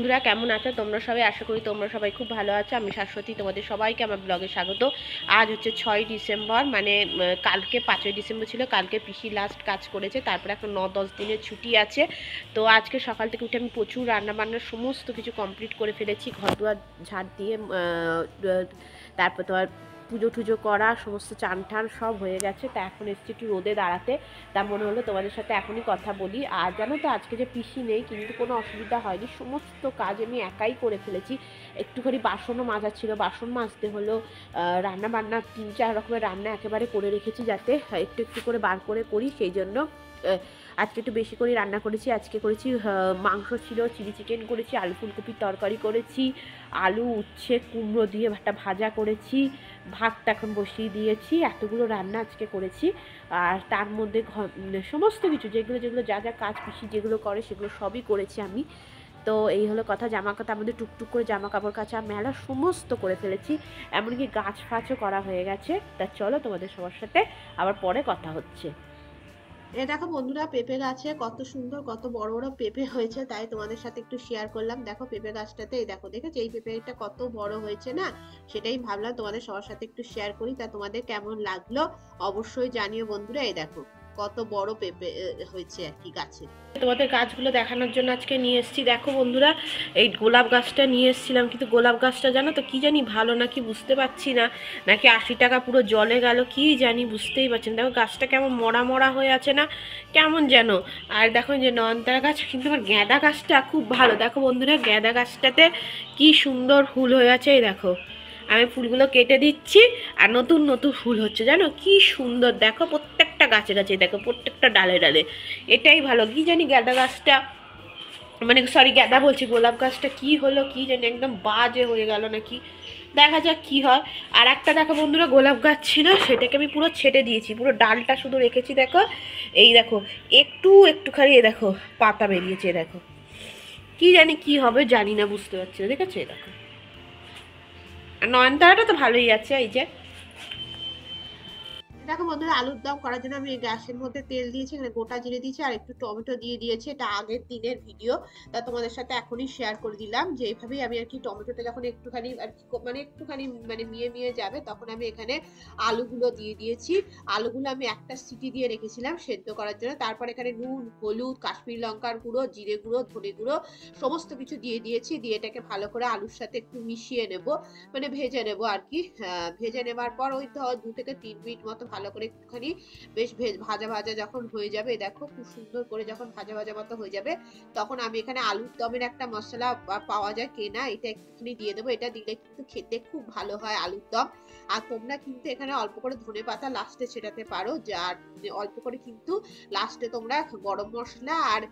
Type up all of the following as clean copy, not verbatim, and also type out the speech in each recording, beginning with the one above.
বন্ধুরা কেমন আছো তোমরা সবাই? আশা করি তোমরা সবাই খুব ভালো আছো। আমি শাশ্বতী, তোমাদের সবাইকে আমার ব্লগে স্বাগত। আজ হচ্ছে 6ই ডিসেম্বর, মানে কালকে 5ই ডিসেম্বর ছিল। কালকে পিসি লাস্ট কাজ করেছে, তারপরে এখন 9-10 দিনের ছুটি আছে। তো আজকে সকাল থেকে উঠে আমি প্রচুর রান্নাবান্নার সমস্ত কিছু কমপ্লিট করে ফেলেছি। ঘর দুয়ার ঝাড় দিয়ে তারপর তোমার পুজো টুজো করা, সমস্ত চান টান সব হয়ে গেছে। তা এখন এসছি একটু রোদে দাঁড়াতে। তা মনে হলো তোমাদের সাথে এখনই কথা বলি। আর জানো তো আজকে যে পিসি নেই, কিন্তু কোনো অসুবিধা হয়নি, সমস্ত কাজ আমি একাই করে ফেলেছি। একটুখানি বাসনও মাজা ছিল, বাসন মাজতে হলো। রান্না বান্না 3-4 রকমের রান্না একেবারে করে রেখেছি, যাতে একটু একটু করে বার করে করি। সেই জন্য আজকে একটু বেশি করে রান্না করেছি। আজকে করেছি মাংস ছিল, চিলি চিকেন করেছি, আলু ফুলকপির তরকারি করেছি, আলু উচ্ছে কুমড়ো দিয়ে একটা ভাজা করেছি, ভাতটা এখন বসিয়ে দিয়েছি। এতগুলো রান্না আজকে করেছি। আর তার মধ্যে সমস্ত কিছু যেগুলো যেগুলো যা যা কাজ পিসি যেগুলো করে সেগুলো সবই করেছি আমি। তো এই হলো কথা। জামা কাপড় আমাদের টুকটুক করে জামা কাপড় কাচা মেলা সমস্ত করে ফেলেছি, এমনকি গাছ ফাছও করা হয়ে গেছে। তা চলো তোমাদের সবার সাথে আবার পরে কথা হচ্ছে। এ দেখো বন্ধুরা, পেঁপে গাছে কত সুন্দর কত বড় বড় পেঁপে হয়েছে, তাই তোমাদের সাথে একটু শেয়ার করলাম। দেখো পেঁপে গাছটাতে, এই দেখো দেখেছো এই পেঁপেটা কত বড় হয়েছে না? সেটাই ভাবলাম তোমাদের সবার সাথে একটু শেয়ার করি। তা তোমাদের কেমন লাগলো অবশ্যই জানিও বন্ধুরা। এই দেখো কত বড় পেঁপে হয়েছে আর কি গাছে। তোমাদের গাছগুলো দেখানোর জন্য আজকে নিয়ে এসেছি। দেখো বন্ধুরা, এই গোলাপ গাছটা নিয়ে এসেছিলাম, কিন্তু গোলাপ গাছটা জানো তো কি জানি ভালো নাকি বুঝতে পারছি না, নাকি 80 টাকা পুরো জলে গেল কি জানি, বুঝতেই পারছি না। দেখো গাছটা কেমন মরা মরা হয়ে আছে না, কেমন যেন। আর দেখো যে নয়নতারা গাছ, কিন্তু আমার গাঁদা গাছটা খুব ভালো। দেখো বন্ধুরা, গাঁদা গাছটাতে কি সুন্দর ফুল হয়ে আছে। এই দেখো আমি ফুলগুলো কেটে দিচ্ছি, আর নতুন নতুন ফুল হচ্ছে, জানো কি সুন্দর। দেখো প্রত্যেকটা গাছে গাছে, দেখো প্রত্যেকটা ডালে ডালে। এটাই ভালো। কি জানি গাঁদা গাছটা, মানে সরি গাঁদা বলছি, গোলাপ গাছটা কি হলো কি জানি, একদম বাজে হয়ে গেল নাকি। দেখা যাক কি হয়। আর একটা দেখো বন্ধুরা, গোলাপ গাছ ছিল, সেটাকে আমি পুরো ছেটে দিয়েছি, পুরো ডালটা শুধু রেখেছি। দেখো এই দেখো একটু একটুখানি, এ দেখো পাতা বেরিয়েছে। দেখো কি জানি কি হবে, জানি না, বুঝতে পারছি না। দেখেছো এই দেখো, আর নয়নতারাটা তো ভালোই আছে। এই যে দেখো বন্ধুরা, আলুর দম করার জন্য আমি গ্যাসের মধ্যে তেল দিয়েছি, এখানে গোটা জিরে দিয়েছি আর একটু টমেটো দিয়ে দিয়েছি। এটা আগের দিনের ভিডিও, তা তোমাদের সাথে এখনই শেয়ার করে দিলাম যে এইভাবেই আমি আর কি টমেটোটা যখন একটুখানি আর কি মানে একটুখানি মানে মিয়ে মিয়ে যাবে, তখন আমি এখানে আলুগুলো দিয়ে দিয়েছি। আলুগুলো আমি একটা সিটি দিয়ে রেখেছিলাম সেদ্ধ করার জন্য। তারপর এখানে নুন, হলুদ, কাশ্মীরি লঙ্কার গুঁড়ো, জিরে গুঁড়ো, ধনে গুঁড়ো সমস্ত কিছু দিয়ে দিয়েছি। দিয়ে এটাকে ভালো করে আলুর সাথে একটু মিশিয়ে নেব, মানে ভেজে নেব আর কি। ভেজে নেবার পর ওই ধর 2 থেকে 3 মিনিট মতো ভালো করে একটুখানি বেশ ভাজা ভাজা যখন হয়ে যাবে, দেখো খুব সুন্দর করে যখন ভাজা ভাজা মতো হয়ে যাবে, তখন আমি এখানে আলুর দমের একটা মশলা পাওয়া যায় কেনা, এটা একটুখানি দিয়ে দেবো। এটা দিলে কিন্তু খেতে খুব ভালো হয় আলুর দম। আর তোমরা কিন্তু এখানে অল্প করে ধনে পাতা লাস্টে ছেটাতে পারো, যার অল্প করে কিন্তু লাস্টে তোমরা গরম মশলা আর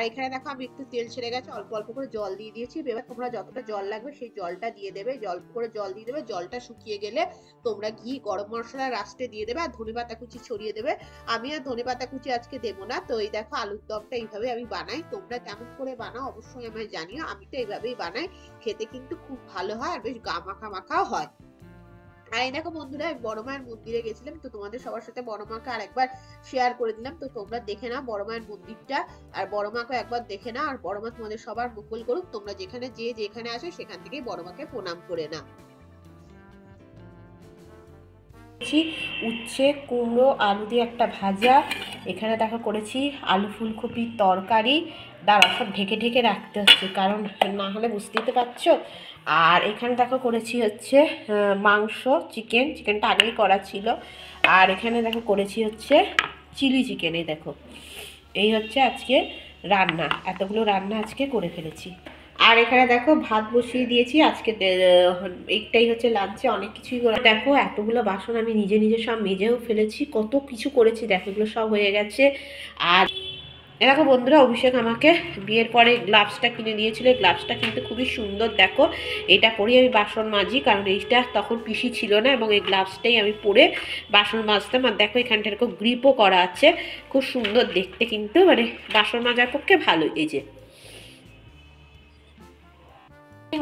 এখানে দেখো আমি একটু তেল ছেড়ে গেছে, অল্প অল্প করে জল দিয়ে দিয়েছি। এবার তোমরা যতটা জল লাগবে সেই জলটা দিয়ে দেবে, অল্প করে জল দিয়ে দেবে। জলটা শুকিয়ে গেলে তোমরা ঘি, গরম মশলা লাস্টে দিয়ে দেবে, আর ধনেপাতা কুচি ছড়িয়ে দেবে। আমি আর ধনেপাতা কুচি আজকে দেবো না। তো এই দেখো আলুর দমটা এইভাবে আমি বানাই। তোমরা কেমন করে বানাও অবশ্যই আমায় জানিও। আমি তো এইভাবেই বানাই, খেতে কিন্তু খুব ভালো হয় আর বেশ গা মাখা মাখাও হয়। আর এই দেখো বন্ধুরা, আমি বড় মায়ের মন্দিরে গেছিলাম, তো তোমাদের সবার সাথে বড় মাকে আরেকবার শেয়ার করে দিলাম। তো তোমরা দেখে নাও বড় মায়ের মন্দিরটা, আর বড় মাকে একবার দেখে নাও। আর বড় মা তোমাদের সবার মঙ্গল করুক। তোমরা যেখানে যেখানে আসো সেখান থেকেই বড় মাকে প্রণাম করে নাও। উচ্ছে কুমড়ো আলু দিয়ে একটা ভাজা, এখানে দেখো করেছি আলু ফুলকপির তরকারি। দাঁড়া সব ঢেকে ঢেকে রাখতে হচ্ছে, কারণ না হলে বুঝতেই তো পারছো। আর এখানে দেখো করেছি হচ্ছে মাংস, চিকেনটা আগেই করা ছিল। আর এখানে দেখো করেছি হচ্ছে চিলি চিকেন। এই দেখো এই হচ্ছে আজকে রান্না, এতগুলো রান্না আজকে করে ফেলেছি। আর এখানে দেখো ভাত বসিয়ে দিয়েছি আজকে। এইটাই হচ্ছে লাঞ্চে, অনেক কিছুই করে। দেখো এতগুলো বাসন আমি নিজে নিজে সব মেজেও ফেলেছি, কত কিছু করেছি দেখো, এগুলো সব হয়ে গেছে। আর দেখো বন্ধুরা, অভিষেক আমাকে বিয়ের পরে গ্লাভসটা কিনে দিয়েছিল। এই গ্লাভসটা কিন্তু খুবই সুন্দর। দেখো এটা পরেই আমি বাসন মাজি, কারণ এইটা তখন পিসি ছিল না, এবং এই গ্লাভসটাই আমি পরে বাসন মাজতাম। আর দেখো এখানটা এরকম গ্রিপও করা আছে, খুব সুন্দর দেখতে, কিন্তু মানে বাসন মাজার পক্ষে ভালো। এই যে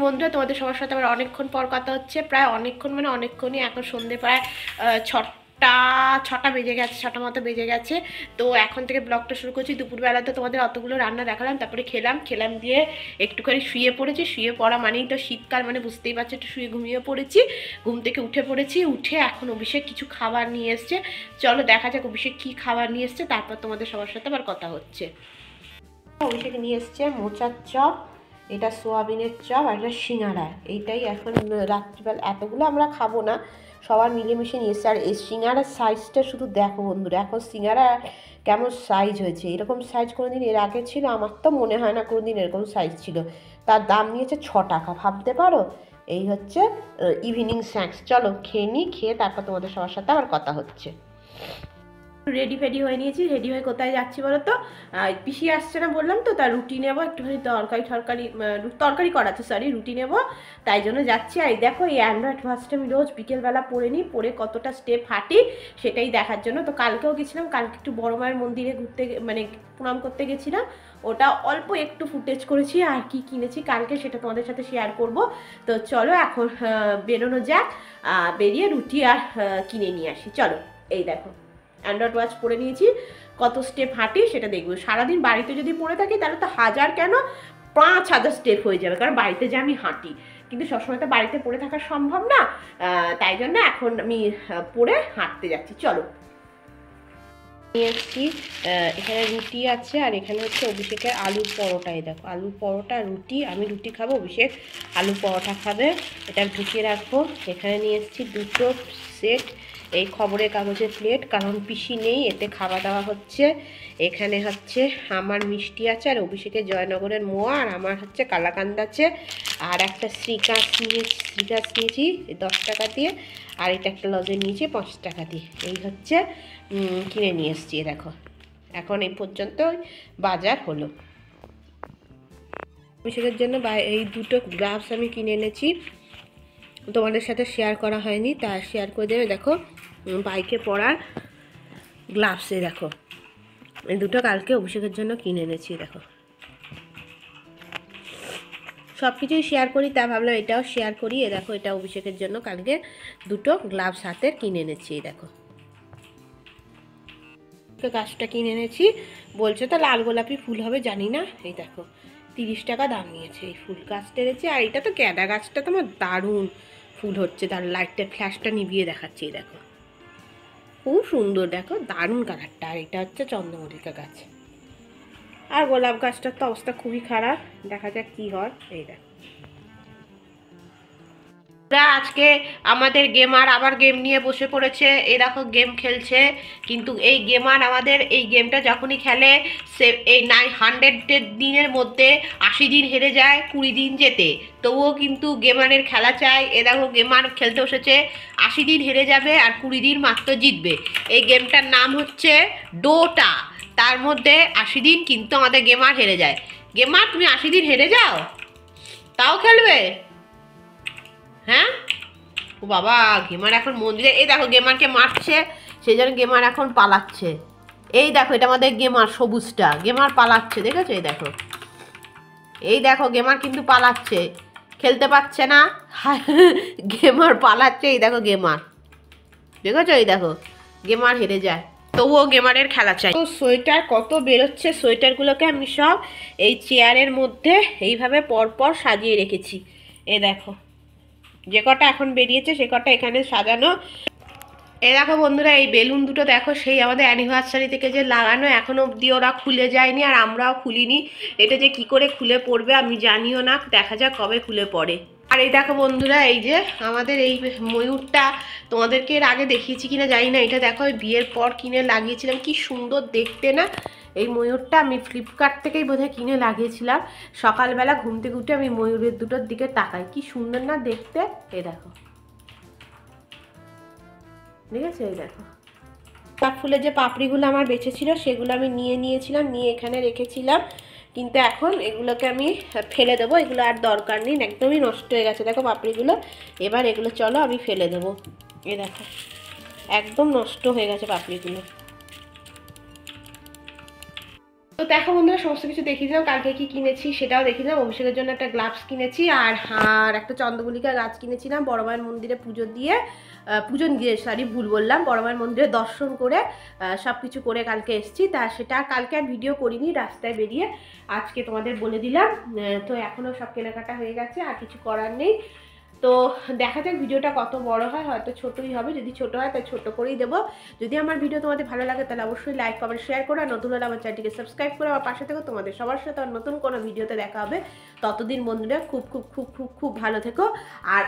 বন্ধুরা, তোমাদের সবার সাথে আবার অনেকক্ষণ পর কথা হচ্ছে, প্রায় অনেকক্ষণ মানে অনেকক্ষণই, এখন সন্ধে প্রায় ছটা বেজে গেছে, 6টা মতো বেজে গেছে। তো এখন থেকে ব্লগটা শুরু করছি। দুপুরবেলাতে তোমাদের অতগুলো রান্না দেখালাম, তারপরে খেলাম দিয়ে একটুখানি শুয়ে পড়েছি। শুয়ে পড়া মানেই তো শীতকাল, মানে বুঝতেই পারছো, একটু শুয়ে ঘুমিয়ে পড়েছি। ঘুম থেকে উঠে পড়েছি, উঠে এখন অভিষেক কিছু খাবার নিয়ে এসছে। চলো দেখা যাক অভিষেক কী খাবার নিয়ে এসছে, তারপর তোমাদের সবার সাথে আবার কথা হচ্ছে। অভিষেক নিয়ে এসছে মোচার চপ, এটা সোয়াবিনের চপ, আর এটা সিঙ্গারা। এইটাই এখন রাত্রিবেলা, এতগুলো আমরা খাবো না, সবার মিলেমিশে নিয়ে এসছে। আর এই সিঙ্গারার সাইজটা শুধু দেখো বন্ধুরা, এখন সিঙ্গারা কেমন সাইজ হয়েছে। এরকম সাইজ কোনোদিন এর আগে ছিল? আমার তো মনে হয় না কোনোদিন এরকম সাইজ ছিল। তার দাম নিয়েছে 6 টাকা, ভাবতে পারো। এই হচ্ছে ইভিনিং স্ন্যাক্স। চলো খেয়ে নিই, খেয়ে তারপর তোমাদের সবার সাথে আবার কথা হচ্ছে। রেডি ফেডি হয়ে নিয়েছি। রেডি হয়ে কোথায় যাচ্ছি বলো তো? পিসি আসছে না বললাম তো, তার রুটি নেবো, একটুখানি তরকারি করাচ্ছে, সরি, রুটি নেবো, তাই জন্য যাচ্ছি। আর দেখো এই অ্যান্ড্রয়েড ওয়াচটা আমি রোজ বিকেলবেলা পরে নিই, পরে কতটা স্টেপ হাঁটি সেটাই দেখার জন্য। তো কালকেও গেছিলাম, কালকে একটু বড় মায়ের মন্দিরে ঘুরতে, মানে প্রণাম করতে গেছিলাম, ওটা অল্প একটু ফুটেজ করেছি। আর কি কিনেছি কালকে সেটা তোমাদের সাথে শেয়ার করব। তো চলো এখন বেরোনো যাক, বেরিয়ে রুটি আর কিনে নিয়ে আসি। চলো, এই দেখো অ্যান্ড্রয়েড ওয়াচ পরে নিয়েছি, কত স্টেপ হাঁটি সেটা দেখবো। সারাদিন বাড়িতে যদি পড়ে থাকি তাহলে তো 1000 কেন 5000 স্টেপ হয়ে যাবে, কারণ বাড়িতে যে আমি হাঁটি, কিন্তু সবসময় তো বাড়িতে পড়ে থাকা সম্ভব না। তাই জন্য এখন আমি পড়ে হাঁটতে যাচ্ছি। চলো, নিয়ে এসছি, এখানে রুটি আছে, আর এখানে হচ্ছে অভিষেকের আলুর পরোটা। এই দেখো আলুর পরোটা, রুটি, আমি রুটি খাবো, অভিষেক আলু পরোটা খাবে। এটা ঢুকিয়ে রাখবো। এখানে নিয়ে এসছি 2টো সেট এই খবরের কাগজের প্লেট, কারণ পিসি নেই, এতে খাওয়া দাওয়া হচ্ছে। এখানে হচ্ছে আমার মিষ্টি আছে, আর অভিষেকের জয়নগরের মোয়া, আর আমার হচ্ছে কালাকান্দ আছে, আর একটা শ্রীকাঁচ নিয়েছি 10 টাকা দিয়ে, আর এটা একটা লজেন্স নিয়েছি 5 টাকা দিয়ে। এই হচ্ছে কিনে নিয়ে এসছি। দেখো এখন এই পর্যন্ত বাজার হলো। অভিষেকের জন্য এই 2টো গ্লাভস আমি কিনে এনেছি, তোমাদের সাথে শেয়ার করা হয়নি, তা শেয়ার করে দেবে। দেখো বাইকে পরার গ্লাভসে, দেখো এই 2টো কালকে অভিষেকের জন্য কিনে এনেছি। দেখো সব কিছুই শেয়ার করি, তা ভাবলাম এটাও শেয়ার করি। দেখো এটা অভিষেকের জন্য কালকে 2টো গ্লাভস হাতের কিনে এনেছি। দেখো গাছটা কিনে এনেছি, বলছে তো লাল গোলাপি ফুল হবে, জানি না। এই দেখো 30 টাকা দাম নিয়েছে এই ফুল গাছটা এনেছি। আর এটা তো গ্যাদা গাছটা তো আমার দারুণ ফুল হচ্ছে, তার লাইটটা ফ্ল্যাশটা নিভিয়ে দেখাচ্ছি। দেখো খুব সুন্দর, দেখো দারুণ কালারটা। আর এটা হচ্ছে চন্দ্রমল্লিকা গাছ। আর গোলাপ গাছটার তো অবস্থা খুবই খারাপ, দেখা যাক কি হয়। এই দেখো আজকে আমাদের গেমার আবার গেম নিয়ে বসে পড়েছে। এ দেখো গেম খেলছে, কিন্তু এই গেমার আমাদের এই গেমটা যখনই খেলে এই 100 দিনের মধ্যে 80 দিন হেরে যায়, 20 দিন যেতে, তবুও কিন্তু গেমারের খেলা চাই। এ দেখো গেমার খেলতে বসেছে, 80 দিন হেরে যাবে আর 20 দিন মাত্র জিতবে। এই গেমটার নাম হচ্ছে ডোটা, তার মধ্যে 80 দিন কিন্তু আমাদের গেমার হেরে যায়। গেমার তুমি 80 দিন হেরে যাও, তাও খেলবে? হ্যাঁ, ও বাবা, গেমার এখন মন্দিরে, এই দেখো গেমারকে মারছে, সেই জন্য গেমার এখন পালাচ্ছে। এই দেখো এটা আমাদের গেমার, সবুজটা, গেমার পালাচ্ছে, দেখেছো? এই দেখো গেমার কিন্তু পালাচ্ছে, খেলতে পারছে না, গেমার পালাচ্ছে। এই দেখো গেমার, দেখেছো? এই দেখো গেমার হেরে যায়, তবুও গেমারের খেলা চাই। তো সোয়েটার কত বেরোচ্ছে, সোয়েটারগুলোকে আমি সব এই চেয়ারের মধ্যে এইভাবে পরপর সাজিয়ে রেখেছি। এ দেখো যে কটা এখন বেরিয়েছে সে কটা এখানে সাজানো। এ দেখো বন্ধুরা, এই বেলুন দুটো দেখো, সেই আমাদের অ্যানিভার্সারি থেকে যে লাগানো, এখনো অবধি ওরা খুলে যায়নি, আর আমরাও খুলিনি। এটা যে কি করে খুলে পড়বে আমি জানিও না, দেখা যাক কবে খুলে পড়ে। আর এই দেখো বন্ধুরা, এই যে আমাদের এই ময়ূরটা, তোমাদেরকে এর আগে দেখিয়েছি কিনা জানি না, এটা দেখো বিয়ের পর কিনে লাগিয়েছিলাম, কি সুন্দর দেখতে না। এই ময়ূরটা আমি ফ্লিপকার্ট থেকেই বোধহয় কিনে লাগিয়েছিলাম। সকালবেলা ঘুম থেকে উঠে আমি ময়ূরের দুটোর দিকে তাকাই, কি সুন্দর না দেখতে। এই দেখো, ঠিক আছে? এই দেখো গোলাপ ফুলের যে পাপড়িগুলো আমার বেঁচে ছিল সেগুলো আমি নিয়েছিলাম, নিয়ে এখানে রেখেছিলাম, কিন্তু এখন এগুলোকে আমি ফেলে দেবো, এগুলো আর দরকার নেই, একদমই নষ্ট হয়ে গেছে। দেখো পাপড়িগুলো, এবার এগুলো চলো আমি ফেলে দেবো। এ দেখো একদম নষ্ট হয়ে গেছে পাপড়িগুলো। তো দেখো বন্ধুরা, সমস্ত কিছু দেখিয়ে দিলাম, কালকে কি কিনেছি সেটাও দেখিয়ে দিলাম। অভিষেকের জন্য একটা গ্লাভস কিনেছি, আর একটা চন্দ্রমল্লিকা গাছ কিনেছিলাম বড় মায়ের মন্দিরে পুজো দিয়ে, পুজো দিয়ে সরি ভুল বললাম, বড় মায়ের মন্দিরে দর্শন করে সব কিছু করে কালকে এসেছি। তা সেটা কালকে আর ভিডিও করিনি, রাস্তায় বেরিয়ে আজকে তোমাদের বলে দিলাম। তো এখনও সব কেনাকাটা হয়ে গেছে, আর কিছু করার নেই। তো দেখা যাক ভিডিওটা কত বড় হয়, হয়তো ছোটই হবে, যদি ছোট হয় তাই ছোট করেই দেবো। যদি আমার ভিডিও তোমাদের ভালো লাগে তাহলে অবশ্যই লাইক কমেন্ট শেয়ার করো, আর নতুন হলে আমার চ্যানেলটিকে সাবস্ক্রাইব করে আমার পাশে থেকো। তোমাদের সবার সাথে আর নতুন কোনো ভিডিওতে দেখা হবে, ততদিন বন্ধুরা খুব খুব খুব খুব খুব ভালো থেকো। আর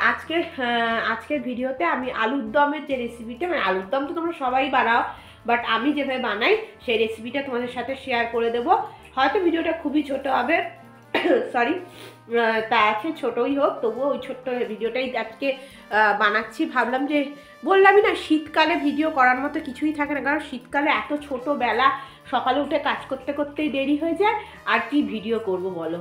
আজকের ভিডিওতে আমি আলুর দমের যে রেসিপিটা, মানে আলুর দম তো তোমরা সবাই বানাও, বাট আমি যেভাবে বানাই সেই রেসিপিটা তোমাদের সাথে শেয়ার করে দেবো। হয়তো ভিডিওটা খুবই ছোট হবে, সরি, তা আছে ছোটই হোক, তবুও ওই ছোট্ট ভিডিওটাই আজকে বানাচ্ছি। ভাবলাম যে বললামই না, শীতকালে ভিডিও করার মতো কিছুই থাকে না, কারণ শীতকালে এত ছোটোবেলা, সকালে উঠে কাজ করতে করতেই দেরি হয়ে যায়, আর কি ভিডিও করব বলো।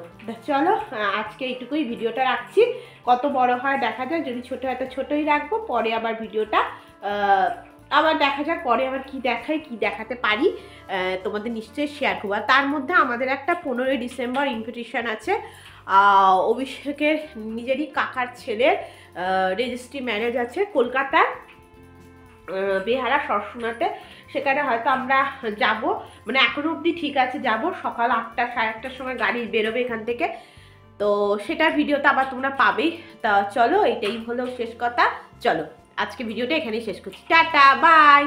চলো আজকে এইটুকুই ভিডিওটা রাখছি, কত বড় হয় দেখা যায়, যদি ছোটো হয় তো ছোটোই রাখবো, পরে আবার ভিডিওটা আবার দেখা যাক, পরে আবার কি দেখাই কি দেখাতে পারি তোমাদের নিশ্চয়ই শেয়ার করবো। আর তার মধ্যে আমাদের একটা 15ই ডিসেম্বর ইনভিটেশন আছে, অভিষেকের নিজেরই কাকার ছেলের রেজিস্ট্রি ম্যারেজ আছে কলকাতার বেহারা সরসুনাতে। সেখানে হয়তো আমরা যাব, মানে এখনো অবধি ঠিক আছে, যাব সকাল 8টা সাড়ে 8টার সময় গাড়ি বেরোবে এখান থেকে। তো সেটার ভিডিওটা আবার তোমরা পাবেই। তা চলো, এটাই হলো শেষ কথা। চলো আজকে ভিডিওটা এখানেই শেষ করছি, টাটা বাই।